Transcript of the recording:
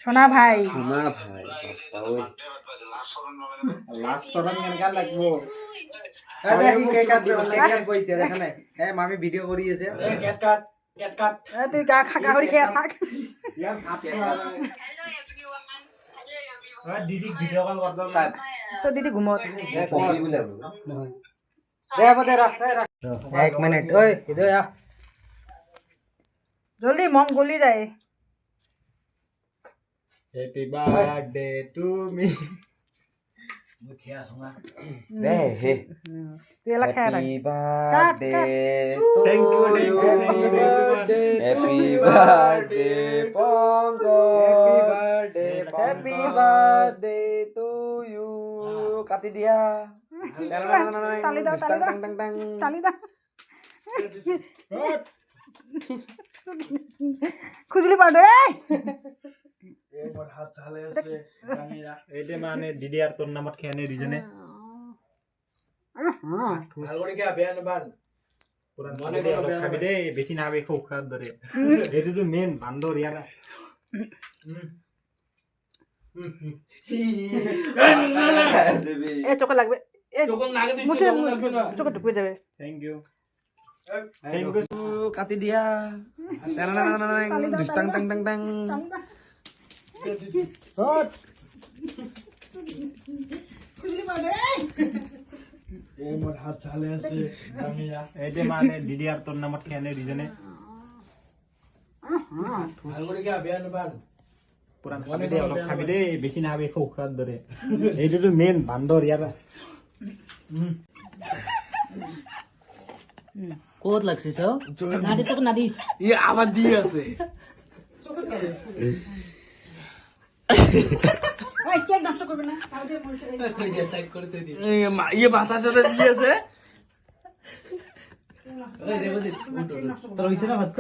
সোনা ভাই লাস্ট শরণ কেনকা লাগবো মামি ভিডিও করিয়েছে তুই গা খাকা করে খেয়ে থাক দিদি ভিডিও কল করতাম তো দিদি ঘুমো এক মিনিট ওই ইধর আ জলদি মম গলি যায় হ্যাপি বার্থডে টু মি দে হে তুই এলা খেয়ে থাক happy birthday thank you happy birthday Pankaj happy birthday to you কাটি দিয়া তালি দাও তালি দাও খুজলি পাড়ে এইটা মানে দিদি আর তোর নামত খেয়ে নে দুজনে খাবি দেই বেশি না খাবি খুব খারাপ ধরে এইটো মেন বান্দর ইয়ার এ চোখে লাগবে মুছে চোখে ঢুকে যাবে থ্যাংক ইউ কাটি দিয়া টাং টাং টাং টাং এইটা মানে দিদি আর তোর নামত খেয়ে নে দুজনে পুরান খাবি দেই অলপ খাবি দেই বেশি না খাবি খুব খারাপ ধরে এইটো মেন বান্দর ইয়ার কত লাগছে সব নাদি চোখ নাদিস আবার দিয়ে আছে এই কেক নষ্ট করবে না তাহলে বলছে ইয়ে মাথা চাটা দিয়েছে তোর হইছে না ভাত